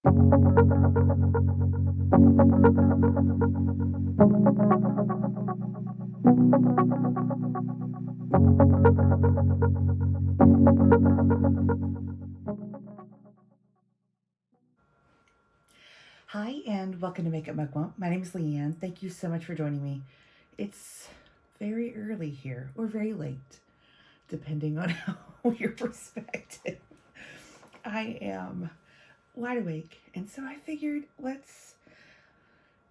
Hi, and welcome to Makeup Mugwump. My name is Leanne. Thank you so much for joining me. It's very early here, or very late, depending on your perspective. I am wide awake, and so I figured let's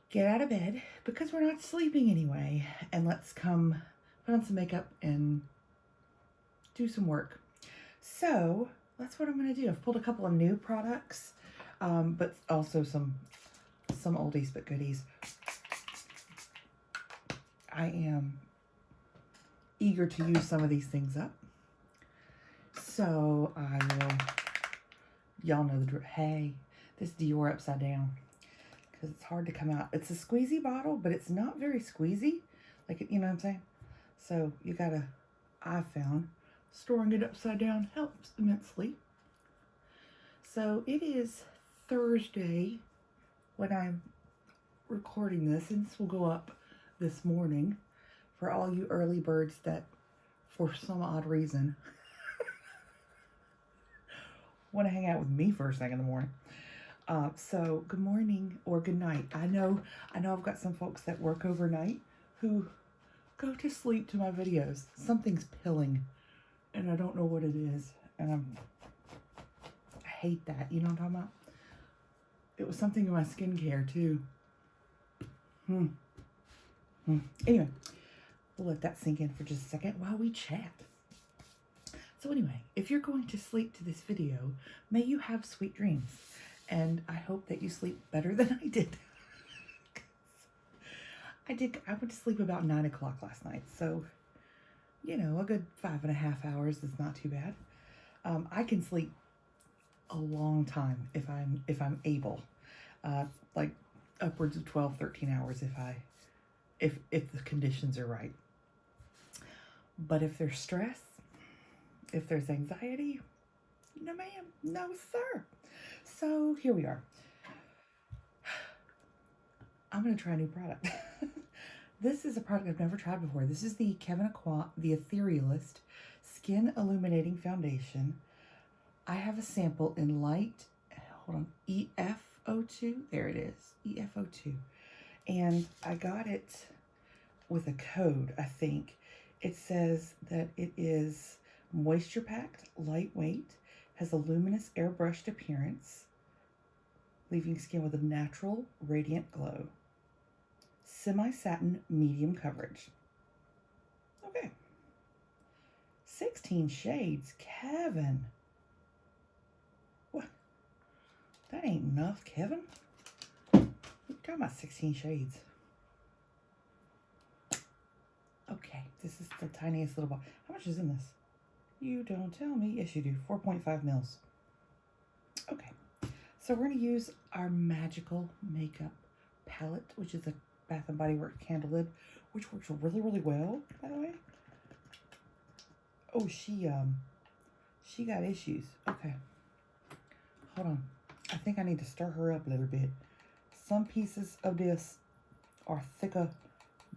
get out of bed because we're not sleeping anyway, and let's come put on some makeup and do some work. So that's what I'm going to do. I've pulled a couple of new products, but also some oldies but goodies. I am eager to use some of these things up. So I will, y'all know the, hey, this Dior upside down, because it's hard to come out. It's a squeezy bottle, but it's not very squeezy. Like, you know what I'm saying? So you gotta, I found, storing it upside down helps immensely. So it is Thursday when I'm recording this, and this will go up this morning for all you early birds that, for some odd reason, want to hang out with me first thing in the morning. So good morning or good night. I know I've got some folks that work overnight who go to sleep to my videos. Something's pilling, and I don't know what it is, and I hate that. You know what I'm talking about? It was something in my skincare too. Anyway, we'll let that sink in for just a second while we chat. So anyway, if you're going to sleep to this video, may you have sweet dreams. And I hope that you sleep better than I did. I went to sleep about 9 o'clock last night. So, you know, a good 5.5 hours is not too bad. I can sleep a long time if I'm able. Like upwards of 12, 13 hours if the conditions are right. But if there's stress, if there's anxiety, no ma'am, no sir. So here we are. I'm going to try a new product. This is a product I've never tried before. This is the Kevyn Aucoin, the Etherealist Skin Illuminating Foundation. I have a sample in light, hold on, EF02. There it is, EF02. And I got it with a code, I think. It says that it is moisture packed, lightweight, has a luminous airbrushed appearance, leaving skin with a natural, radiant glow. Semi-satin, medium coverage. Okay. 16 shades. Kevyn. What? That ain't enough, Kevyn. You're talking about 16 shades. Okay, this is the tiniest little bottle. How much is in this? You don't tell me. Yes, you do. 4.5 mils. Okay, so we're going to use our magical makeup palette, which is a Bath & Body Works candle lid, which works really, really well, by the way. Oh, she got issues. Okay, hold on. I think I need to stir her up a little bit. Some pieces of this are thicker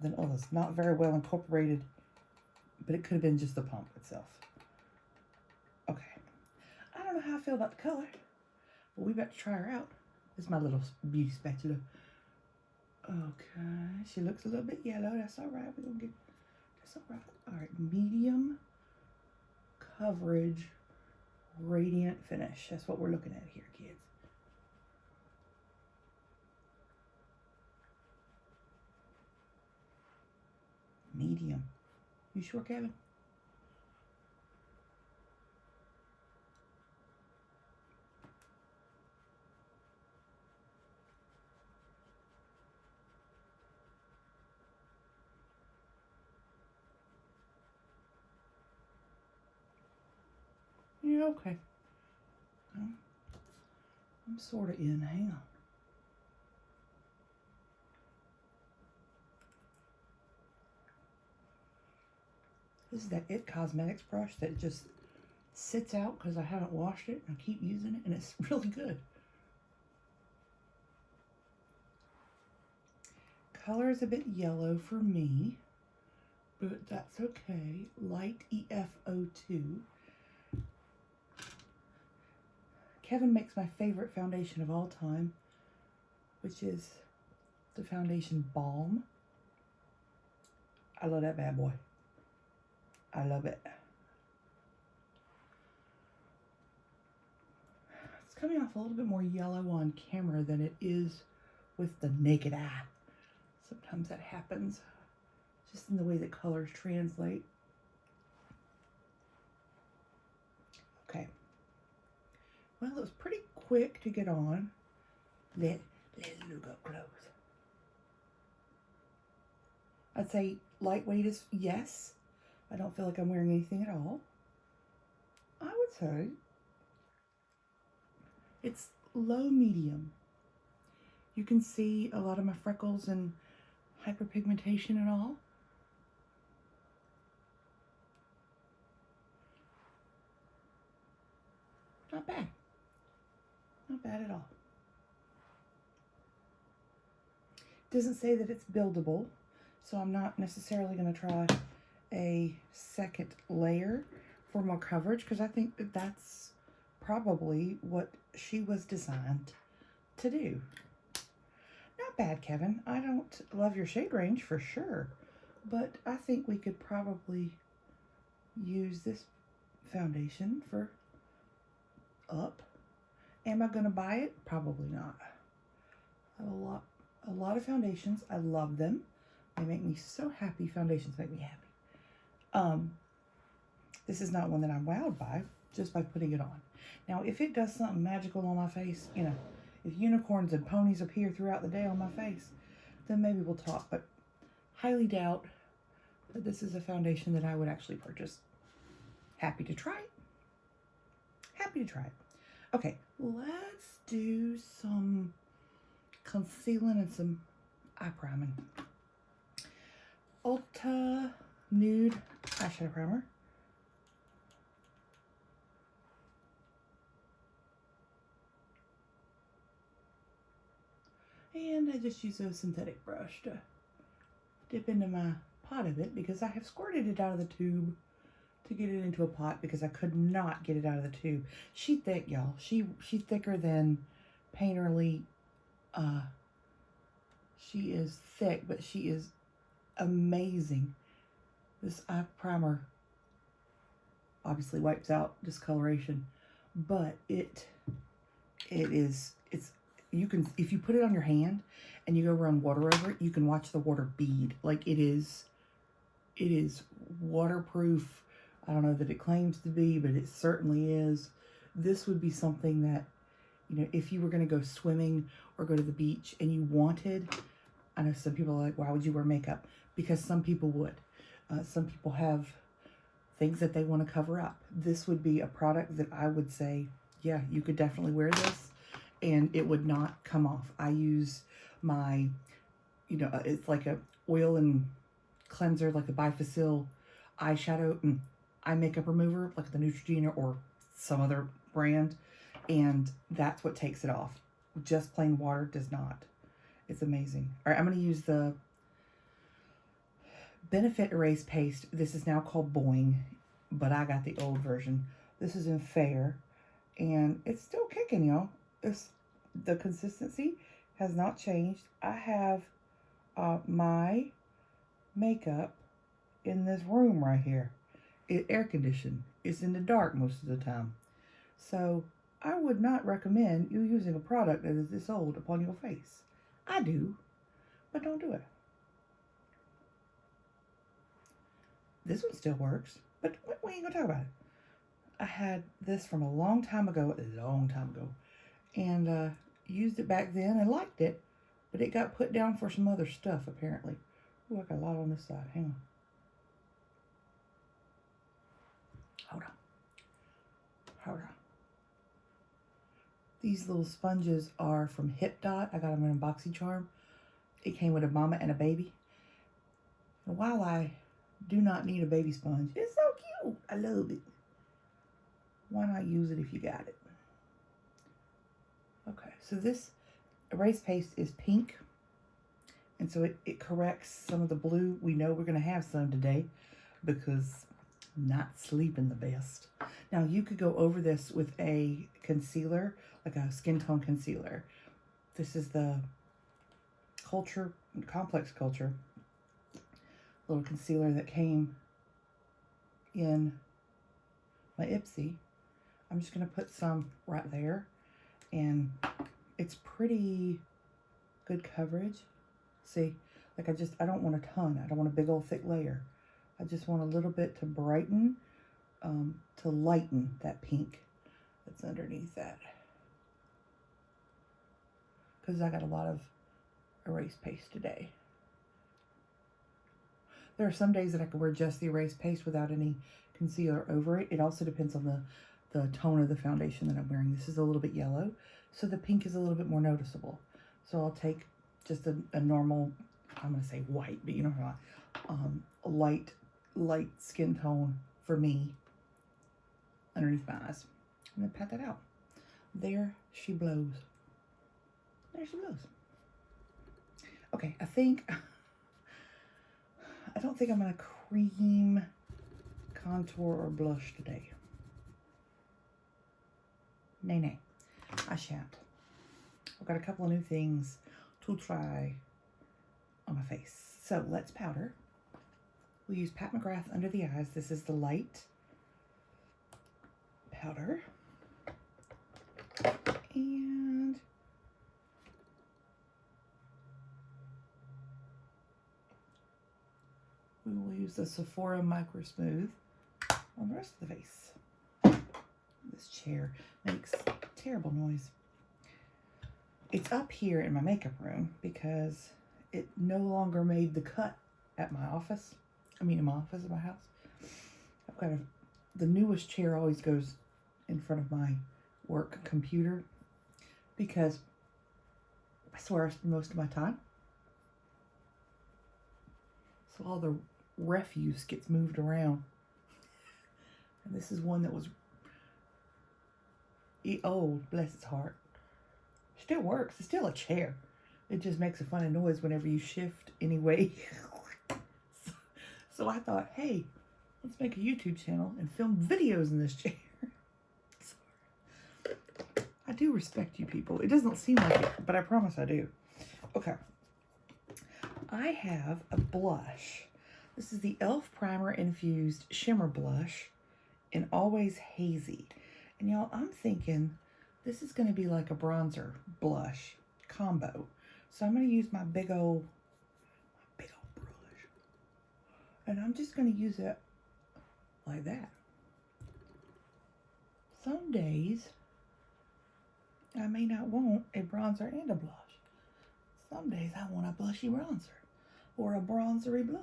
than others. Not very well incorporated, but it could have been just the pump itself. Okay. I don't know how I feel about the color, but we about to try her out. This is my little beauty spatula. Okay, she looks a little bit yellow. That's all right. We're gonna get. That's all right. All right, medium coverage, radiant finish. That's what we're looking at here, kids. Medium. You sure, Kevyn? Yeah, okay. I'm sort of in. Hang on. This is that It Cosmetics brush that just sits out because I haven't washed it and I keep using it, and it's really good. color is a bit yellow for me, but that's okay. Light EF02. Kevin makes my favorite foundation of all time, which is the Foundation Balm. I love that bad boy. I love it. It's coming off a little bit more yellow on camera than it is with the naked eye. Sometimes that happens just in the way that colors translate. Okay. Well, it was pretty quick to get on. Let's look up close. I'd say lightweight is yes. I don't feel like I'm wearing anything at all. I would say it's low medium. You can see a lot of my freckles and hyperpigmentation and all. Not bad. Not bad at all. Doesn't say that it's buildable, so I'm not necessarily going to try a second layer for more coverage, because I think that that's probably what she was designed to do. Not bad, Kevin. I don't love your shade range for sure, but I think we could probably use this foundation for up. Am I going to buy it? Probably not. I have a lot of foundations. I love them. They make me so happy. Foundations make me happy. This is not one that I'm wowed by just by putting it on. Now, if it does something magical on my face, you know, if unicorns and ponies appear throughout the day on my face, then maybe we'll talk. But highly doubt that this is a foundation that I would actually purchase. Happy to try it. Happy to try it. Okay, let's do some concealing and some eye priming. Ulta Nude Eyeshadow Primer. And I just use a synthetic brush to dip into my pot of it, because I have squirted it out of the tube to get it into a pot because I could not get it out of the tube. She thick, y'all. She's thicker than Painterly. She is thick, but she is amazing. This eye primer obviously wipes out discoloration, but it's you can, if you put it on your hand and you go run water over it, you can watch the water bead. Like it is waterproof. I don't know that it claims to be, but it certainly is. This would be something that, you know, if you were going to go swimming or go to the beach and you wanted, I know some people are like, why would you wear makeup? Because some people would. Some people have things that they want to cover up. This would be a product that I would say, yeah, you could definitely wear this and it would not come off. I use my, you know, it's like a oil and cleanser, like the Bifacil eyeshadow and eye makeup remover, like the Neutrogena or some other brand, and that's what takes it off. Just plain water does not. It's amazing. All right, I'm going to use the Benefit Erase Paste. This is now called Boing, but I got the old version. This is in Fair, and it's still kicking, y'all. The consistency has not changed. I have my makeup in this room right here. It's air conditioned. It's in the dark most of the time. So I would not recommend you using a product that is this old upon your face. I do, but don't do it. This one still works, but we ain't gonna talk about it. I had this from a long time ago, and used it back then and liked it, but it got put down for some other stuff apparently. Ooh, I got a lot on this side. Hang on. Hold on. These little sponges are from Hip Dot. I got them in a BoxyCharm. It came with a mama and a baby. And while I do not need a baby sponge, it's so cute. I love it. Why not use it if you got it? Okay, so this erase paste is pink, And so it corrects some of the blue. We know we're going to have some today because not sleeping the best. Now you could go over this with a concealer, like a skin tone concealer. This is the Complex Culture little concealer that came in my Ipsy. I'm just going to put some right there, and it's pretty good coverage. See, like I don't want a ton. I don't want a big old thick layer. I just want a little bit to brighten, to lighten that pink that's underneath that. Because I got a lot of erase paste today. There are some days that I can wear just the erase paste without any concealer over it. It also depends on the tone of the foundation that I'm wearing. This is a little bit yellow, so the pink is a little bit more noticeable. So I'll take just a normal, I'm going to say white, but you know what, light skin tone for me underneath my eyes. And then pat that out. There she blows. There she blows. Okay, I don't think I'm going to cream, contour, or blush today. Nay, I shan't. I've got a couple of new things to try on my face. So let's powder. We'll use Pat McGrath under the eyes. This is the light powder. And we will use the Sephora Micro Smooth on the rest of the face. This chair makes terrible noise. It's up here in my makeup room because it no longer made the cut at my office. In my office at my house. I've got the newest chair always goes in front of my work computer because that's where I spend most of my time. So all the refuse gets moved around. And this is one that was old, bless its heart. Still works. It's still a chair. It just makes a funny noise whenever you shift anyway. So I thought, hey, let's make a YouTube channel and film videos in this chair. Sorry. I do respect you people. It doesn't seem like it, but I promise I do. Okay. I have a blush. This is the e.l.f. Primer Infused Shimmer Blush in Always Hazy. And y'all, I'm thinking this is going to be like a bronzer blush combo. So I'm going to use my big old brush. And I'm just going to use it like that. Some days, I may not want a bronzer and a blush. Some days I want a blushy bronzer or a bronzery blush,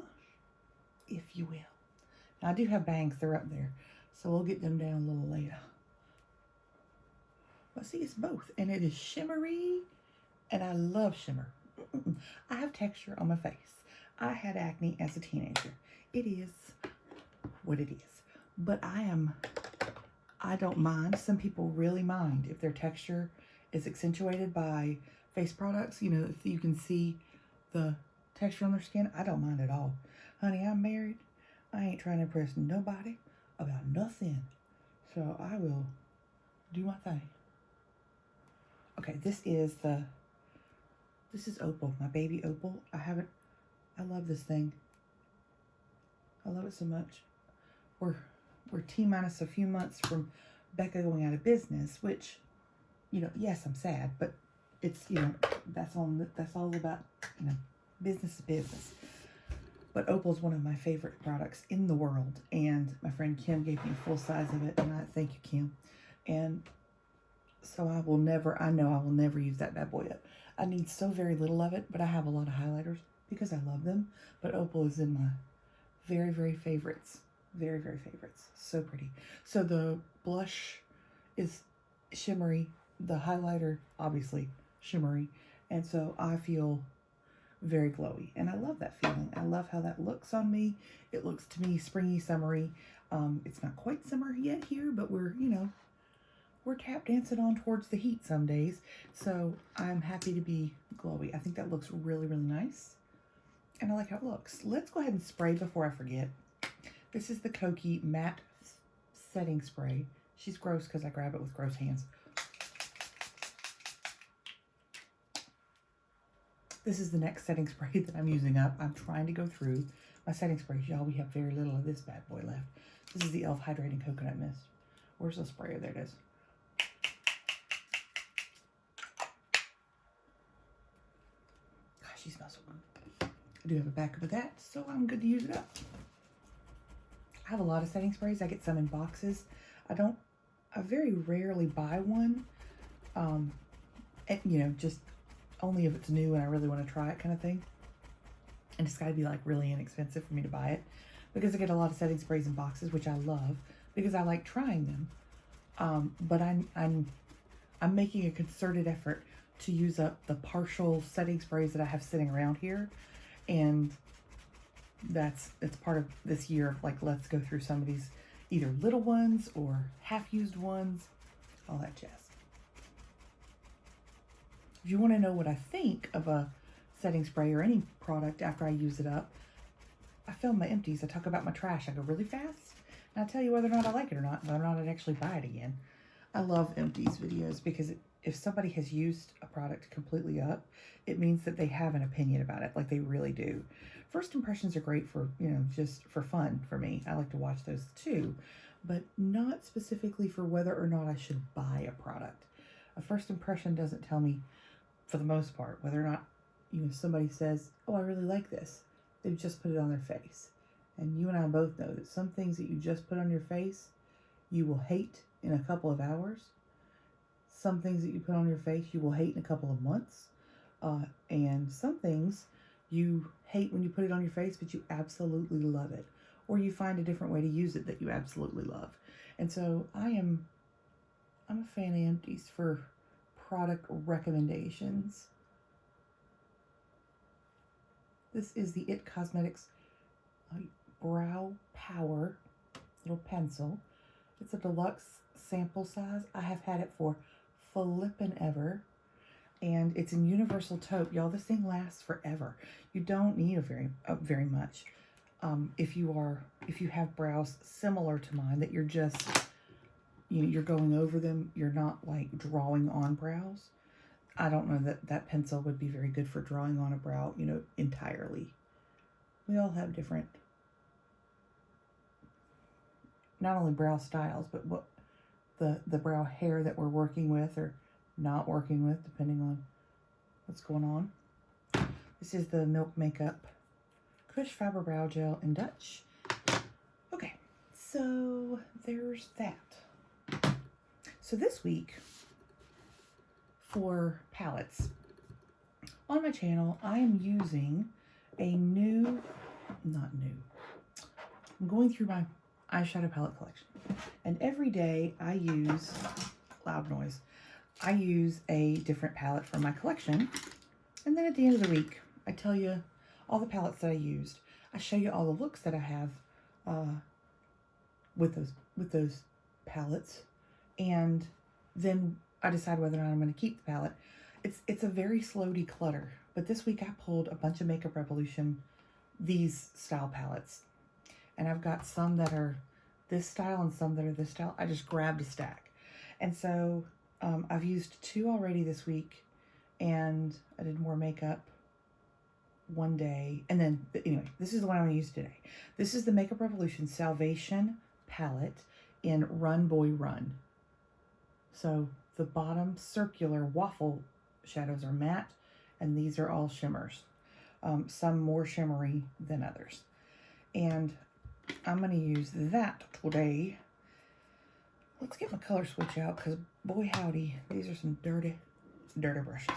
if you will. Now I do have bangs, they're up there, so we'll get them down a little later. But see, it's both, and it is shimmery, and I love shimmer. I have texture on my face. I had acne as a teenager. It is what it is. But I don't mind. Some people really mind if their texture is accentuated by face products. You know, if you can see the texture on their skin, I don't mind at all. Honey, I'm married. I ain't trying to impress nobody about nothing. So I will do my thing. Okay, this is Opal, my baby Opal. I love this thing. I love it so much. We're T-minus a few months from Becca going out of business, which, you know, yes, I'm sad, but it's, you know, that's all about, you know, business is business. But Opal's one of my favorite products in the world, and my friend Kim gave me a full size of it, and I thank you, Kim. And so I know I will never use that bad boy up. I need so very little of it, but I have a lot of highlighters because I love them. But Opal is in my very, very favorites. Very, very favorites. So pretty. So the blush is shimmery. The highlighter, obviously, shimmery. And so I feel very glowy. And I love that feeling. I love how that looks on me. It looks to me springy, summery. It's not quite summer yet here, but we're tap dancing on towards the heat some days. So I'm happy to be glowy. I think that looks really, really nice. and I like how it looks. Let's go ahead and spray before I forget. This is the Kokie Matte Setting Spray. She's gross because I grab it with gross hands. This is the next setting spray that I'm using up. I'm trying to go through my setting sprays. Y'all, we have very little of this bad boy left. This is the e.l.f. Hydrating Coconut Mist. Where's the sprayer? There it is. Gosh, she smells so good. I do have a backup of that, so I'm good to use it up. I have a lot of setting sprays. I get some in boxes. I very rarely buy one. And, you know, just only if it's new and I really want to try it kind of thing. And it's got to be like really inexpensive for me to buy it, because I get a lot of setting sprays in boxes, which I love because I like trying them. But I'm making a concerted effort to use up the partial setting sprays that I have sitting around here, and it's part of this year of like, let's go through some of these either little ones or half-used ones, all that jazz. If you want to know what I think of a setting spray or any product after I use it up, I film my empties. I talk about my trash. I go really fast, and I tell you whether or not I like it or not, whether or not I'd actually buy it again. I love empties videos because if somebody has used a product completely up, it means that they have an opinion about it, like they really do. First impressions are great for, you know, just for fun for me. I like to watch those too, but not specifically for whether or not I should buy a product. A first impression doesn't tell me, for the most part, whether or not, you know, somebody says, oh, I really like this. They've just put it on their face. And you and I both know that some things that you just put on your face, you will hate in a couple of hours. Some things that you put on your face, you will hate in a couple of months. And some things you hate when you put it on your face, but you absolutely love it. Or you find a different way to use it that you absolutely love. And so I'm a fan of empties for product recommendations. This is the IT Cosmetics Brow Power little pencil. It's a deluxe sample size. I have had it for flippin' ever. And it's in universal taupe. Y'all, this thing lasts forever. You don't need very much. If you have brows similar to mine, that you're just, you know, you're going over them, you're not like drawing on brows. I don't know that pencil would be very good for drawing on a brow, you know, entirely. We all have different, not only brow styles, but what the brow hair that we're working with or not working with, depending on what's going on. This is the Milk Makeup Kush Fiber Brow Gel in Dutch. Okay, so there's that. So this week, for palettes, on my channel, I am using a I'm going through my eyeshadow palette collection. And every day I use, loud noise, I use a different palette from my collection. And then at the end of the week, I tell you all the palettes that I used. I show you all the looks that I have with those palettes. And then I decide whether or not I'm going to keep the palette. It's a very slow declutter. But this week I pulled a bunch of Makeup Revolution, these style palettes. And I've got some that are this style and some that are this style. I just grabbed a stack. And so I've used 2 already this week. And I did more makeup one day. And then, anyway, this is the one I'm going to use today. This is the Makeup Revolution Salvation palette in Run Boy Run. So the bottom circular waffle shadows are matte, and these are all shimmers. Some more shimmery than others. And I'm going to use that today. Let's get my color switch out, because boy howdy, these are some dirty brushes.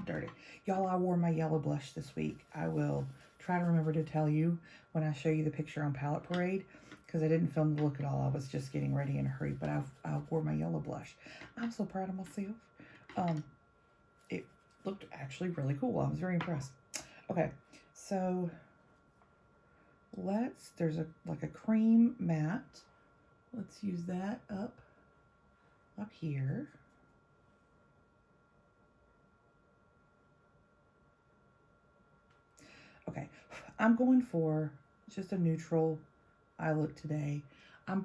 Dirty. Y'all, I wore my yellow blush this week. I will try to remember to tell you when I show you the picture on Palette Parade, because I didn't film the look at all. I was just getting ready in a hurry, but I wore my yellow blush. I'm so proud of myself. It looked actually really cool. I was very impressed. Okay, so there's like a cream matte. Let's use that up here. Okay, I'm going for just a neutral eye look today. I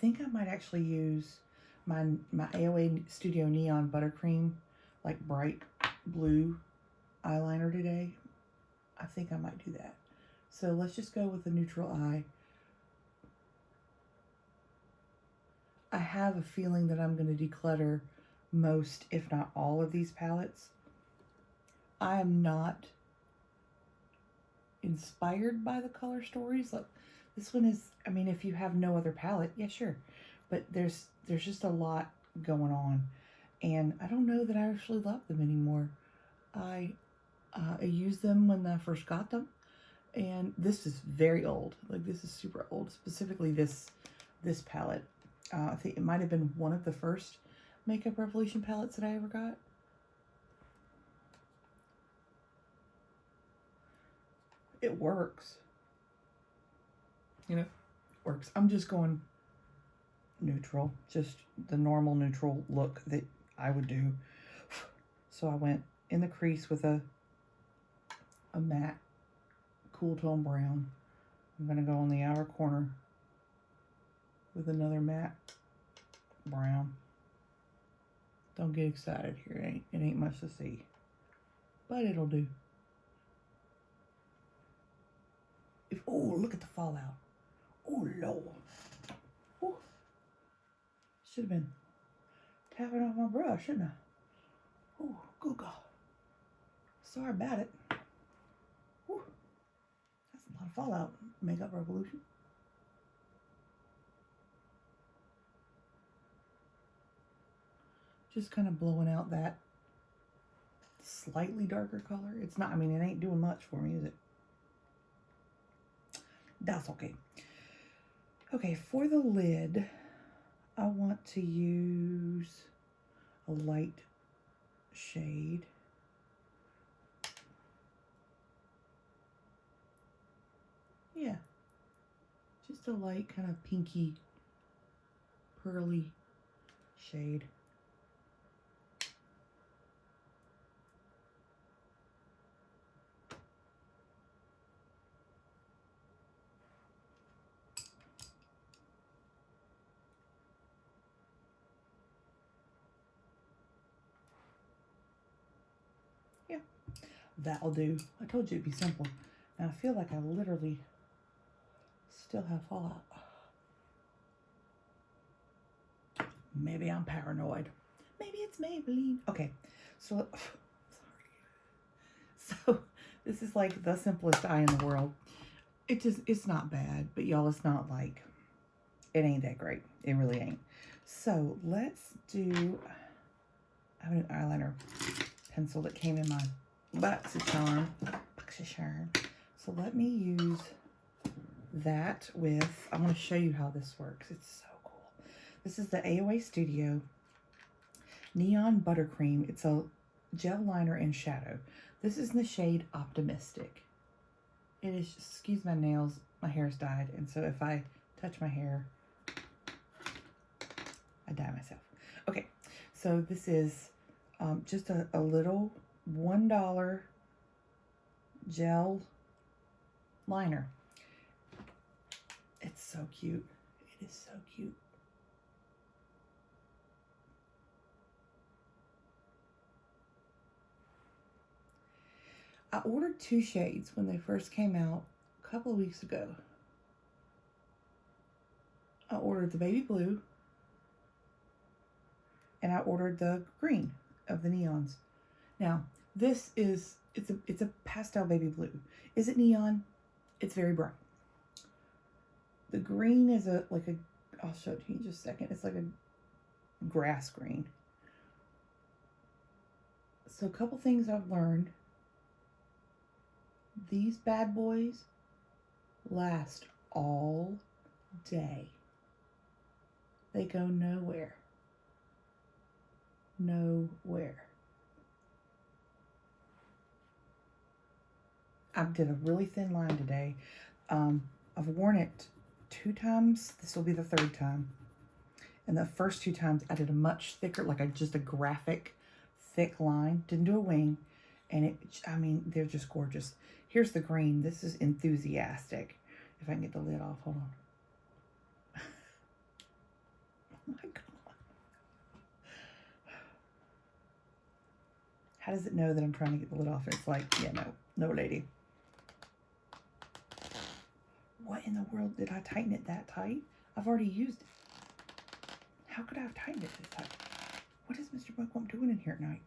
think I might actually use my AOA Studio Neon Buttercream, like bright blue eyeliner today. I think I might do that. So let's just go with a neutral eye. I have a feeling that I'm going to declutter most, if not all, of these palettes. I am not inspired by the color stories. Look, this one is, I mean, if you have no other palette, yeah, sure. But there's just a lot going on. And I don't know that I actually love them anymore. I used them when I first got them. And this is very old. Like, this is super old. Specifically this palette. I think it might have been one of the first Makeup Revolution palettes that I ever got. It works. You know, it works. I'm just going neutral. Just the normal neutral look that I would do. So I went in the crease with a matte cool tone brown. I'm going to go on the outer corner with another matte brown. Don't get excited here. It ain't much to see. But it'll do. Oh, look at the fallout. Oh, Lord. Ooh. Should have been tapping off my brush, shouldn't I? Oh, good God. Sorry about it. Ooh. That's a lot of fallout. Makeup Revolution. Just kind of blowing out that slightly darker color. It's not, I mean, it ain't doing much for me, is it? That's okay. Okay, for the lid, I want to use a light shade. Yeah, just a light kind of pinky, pearly shade. Yeah, that'll do. I told you it'd be simple. Now I feel like I literally still have fallout. Maybe I'm paranoid. Maybe it's Maybelline. Okay, so sorry. So this is like the simplest eye in the world. It's not bad, but y'all, it's not like, it ain't that great. It really ain't. So let's do, I have an eyeliner pencil that came in my BoxyCharm. So let me use that with, I want to show you how this works. It's so cool. This is the AOA Studio Neon Buttercream. It's a gel liner in shadow. This is in the shade Optimistic. It is, excuse my nails, my hair's dyed, and so if I touch my hair, I dye myself. Okay, so this is just a little $1 gel liner. It's so cute. It is so cute. I ordered 2 shades when they first came out a couple of weeks ago. I ordered the baby blue and I ordered the green of the neons. Now, this is, it's a pastel baby blue. Is it neon? It's very bright. The green is I'll show it to you in just a second. It's like a grass green. So a couple things I've learned. These bad boys last all day. They go nowhere. Nowhere. I did a really thin line today. I've worn it 2 times. This will be the 3rd time. And the first 2 times I did a much thicker, just a graphic thick line. Didn't do a wing. And I mean, they're just gorgeous. Here's the green. This is Enthusiastic. If I can get the lid off, hold on. Oh my God. How does it know that I'm trying to get the lid off? It's like, yeah, no lady. What in the world, did I tighten it that tight? I've already used it. How could I have tightened it this tight? What is Mr. Bookworm doing in here at night?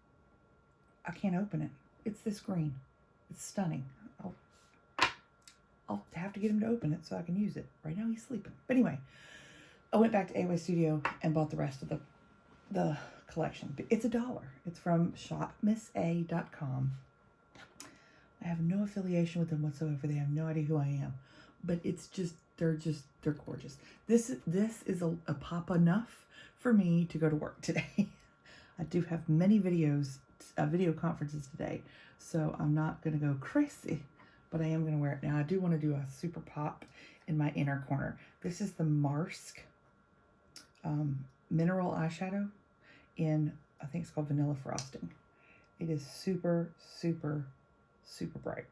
I can't open it. It's this green. It's stunning. I'll have to get him to open it so I can use it. Right now he's sleeping. But anyway, I went back to AOA Studio and bought the rest of the collection. It's $1. It's from shopmissa.com. I have no affiliation with them whatsoever. They have no idea who I am. But it's just, they're gorgeous. This is a pop enough for me to go to work today. I do have many video conferences today, so I'm not going to go crazy, but I am going to wear it. Now, I do want to do a super pop in my inner corner. This is the Marsk Mineral Eyeshadow in, I think it's called Vanilla Frosting. It is super, super, super bright.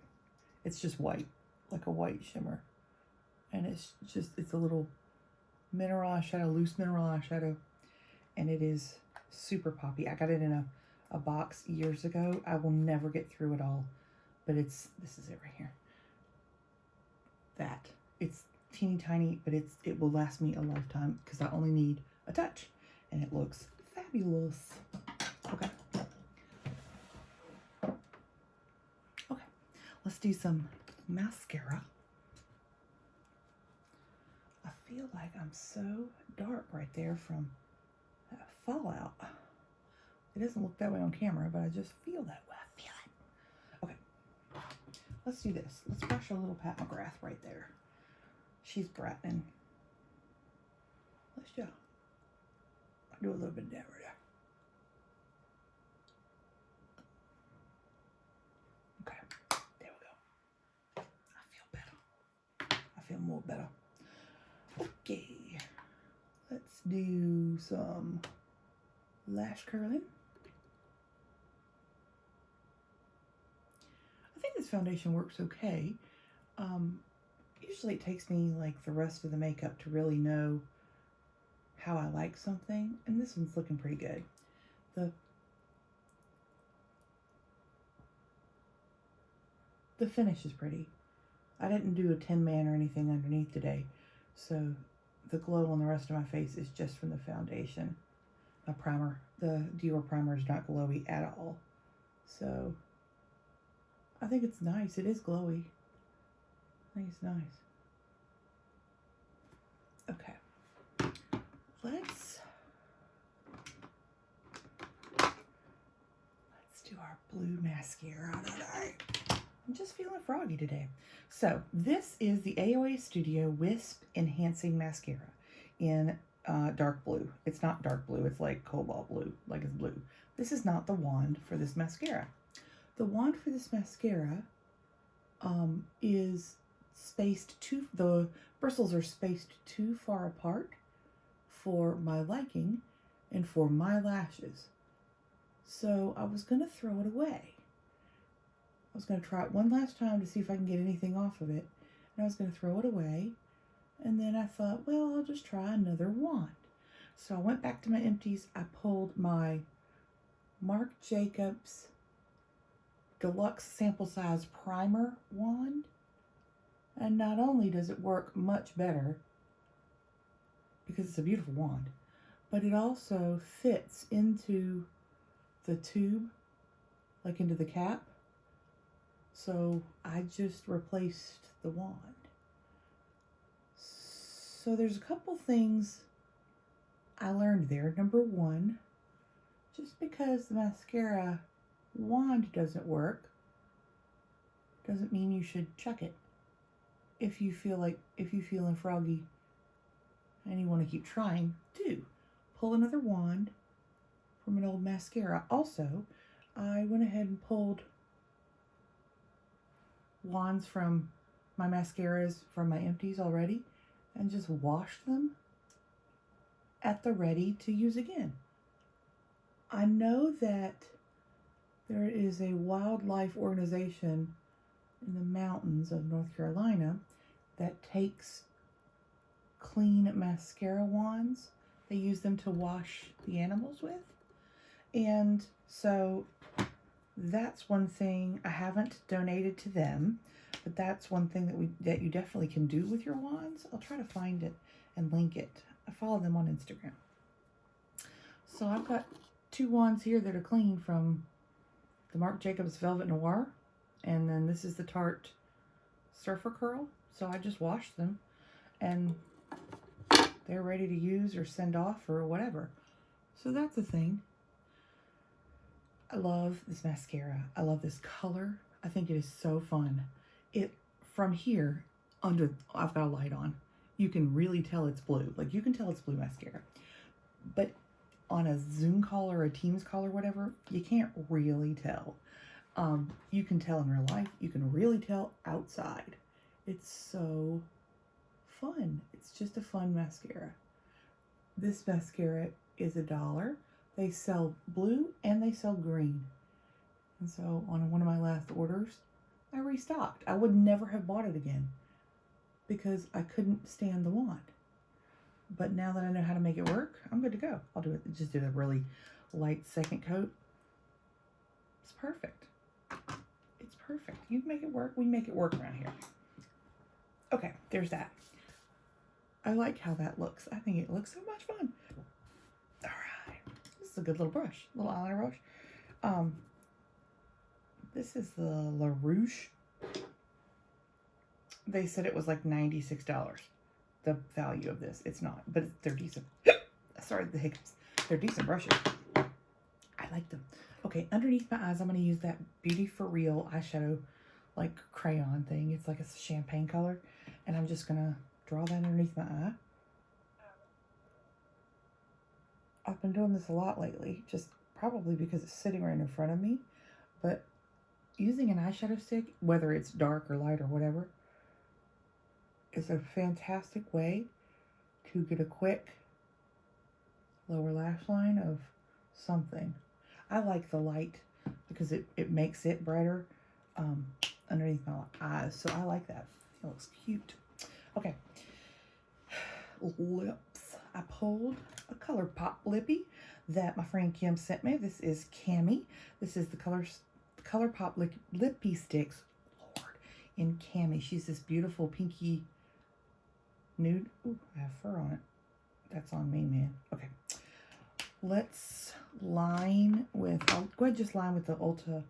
It's just white, like a white shimmer. And it's a little mineral eyeshadow, loose mineral eyeshadow. And it is super poppy. I got it in a box years ago. I will never get through it all. But this is it right here. It's teeny tiny, but it will last me a lifetime because I only need a touch. And it looks fabulous. Okay. Okay. Let's do some mascara. I feel like I'm so dark right there from that fallout. It doesn't look that way on camera, but I just feel that way. I feel it. Okay. Let's do this. Let's brush a little Pat McGrath right there. She's brightening. Let's do a little bit down right there. Okay. There we go. I feel better. I feel more better. Okay. Let's do some lash curling. I think this foundation works okay. Usually it takes me like the rest of the makeup to really know how I like something, and this one's looking pretty good. The finish is pretty. I didn't do a Tin Man or anything underneath today, so the glow on the rest of my face is just from the foundation. A primer. The Dior primer is not glowy at all. So, I think it's nice. It is glowy. I think it's nice. Okay. Let's do our blue mascara today. I'm just feeling froggy today. So this is the AOA Studio Wisp Enhancing Mascara in dark blue. It's not dark blue, it's like cobalt blue, like it's blue. This is not the wand for this mascara. The wand for this mascara is spaced the bristles are spaced too far apart for my liking and for my lashes. So I was going to throw it away. I was going to try it one last time to see if I can get anything off of it. And I was going to throw it away. And then I thought, well, I'll just try another wand. So I went back to my empties. I pulled my Marc Jacobs Deluxe Sample Size Primer wand. And not only does it work much better, because it's a beautiful wand, but it also fits into the tube, like into the cap. So I just replaced the wand. So there's a couple things I learned there. Number one, just because the mascara wand doesn't work doesn't mean you should chuck it. If you feeling froggy and you want to keep trying, do pull another wand from an old mascara. Also, I went ahead and pulled wands from my mascaras from my empties already and just washed them at the ready to use again. I know that There is a wildlife organization in the mountains of North Carolina that takes clean mascara wands. They use them to wash the animals with. And so that's one thing. I haven't donated to them, but that's one thing that you definitely can do with your wands. I'll try to find it and link it. I follow them on Instagram. So I've got 2 wands here that are clean from the Marc Jacobs Velvet Noir, and then this is the Tarte Surfer Curl. So I just washed them and they're ready to use or send off or whatever. So that's a thing. I love this mascara. I love this color. I think it is so fun. From here, I've got a light on. You can really tell it's blue. Like, you can tell it's blue mascara. But on a Zoom call or a Teams call or whatever, you can't really tell. You can tell in real life. You can really tell outside. It's so fun. It's just a fun mascara. This mascara is $1. They sell blue and they sell green. And so on one of my last orders, I restocked. I would never have bought it again because I couldn't stand the wand. But now that I know how to make it work, I'm good to go. I'll do it. Just do a really light second coat. It's perfect. It's perfect. You make it work. We make it work around here. Okay, there's that. I like how that looks. I think it looks so much fun. All right. This is a good little brush, little eyeliner brush. This is the La Rouge. They said it was like $96, the value of this. It's not, but they're decent. Sorry, the hiccups. They're decent brushes. I like them. Okay, underneath my eyes, I'm going to use that Beauty For Real eyeshadow, like crayon thing. It's like a champagne color. And I'm just going to draw that underneath my eye. I've been doing this a lot lately, just probably because it's sitting right in front of me. But using an eyeshadow stick, whether it's dark or light or whatever, is a fantastic way to get a quick lower lash line of something. I like the light because it makes it brighter underneath my eyes. So I like that. It looks cute. Okay. Lips. I pulled a ColourPop lippy that my friend Kim sent me. This is Cami. This is the ColourPop lippy sticks. Lord, in Cami. She's this beautiful pinky nude. Ooh, I have fur on it. That's on me, man. Okay. Let's line with, I'll go ahead and just line with the Ulta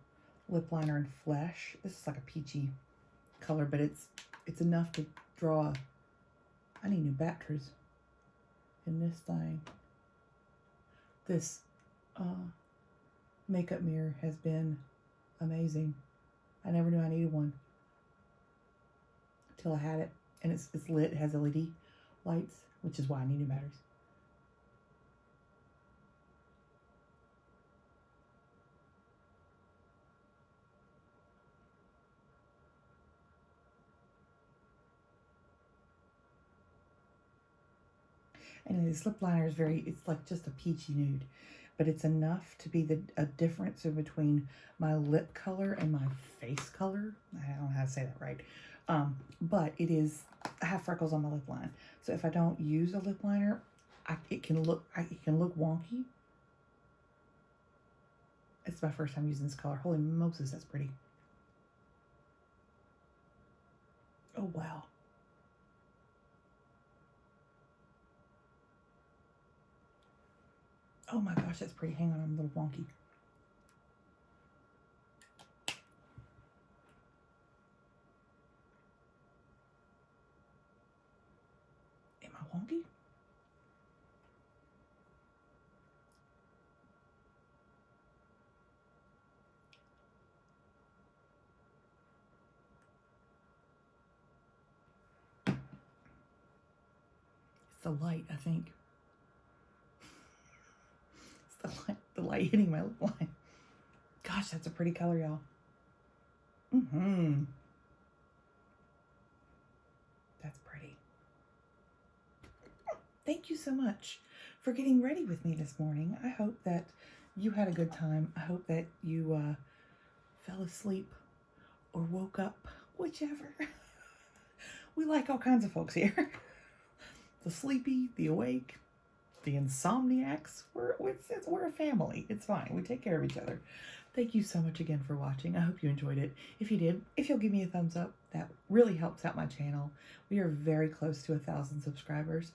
lip liner in Flesh. This is like a peachy color, but it's enough to draw. I need new batteries in this thing. This makeup mirror has been amazing. I never knew I needed one until I had it. And it's lit, it has LED lights, which is why I need new batteries. And this lip liner is it's like just a peachy nude, but it's enough to be a difference in between my lip color and my face color. I don't know how to say that right. But it is, I have freckles on my lip line. So if I don't use a lip liner, it can look wonky. It's my first time using this color. Holy Moses, that's pretty. Oh, wow. Oh my gosh, that's pretty. Hang on, I'm a little wonky. Am I wonky? It's the light, I think. The light hitting my lip line. Gosh, that's a pretty color, y'all. That's pretty. Thank you so much for getting ready with me this morning. I hope that you had a good time. I hope that you fell asleep or woke up, whichever. We like all kinds of folks here. The sleepy, the awake, the insomniacs. We're a family. It's fine. We take care of each other. Thank you so much again for watching. I hope you enjoyed it. If you did, if you'll give me a thumbs up, that really helps out my channel. We are very close to 1,000 subscribers.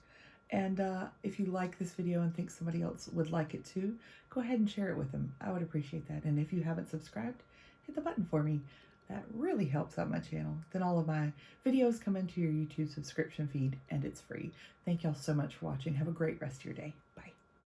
And if you like this video and think somebody else would like it too, go ahead and share it with them. I would appreciate that. And if you haven't subscribed, hit the button for me. That really helps out my channel. Then all of my videos come into your YouTube subscription feed and it's free. Thank y'all so much for watching. Have a great rest of your day.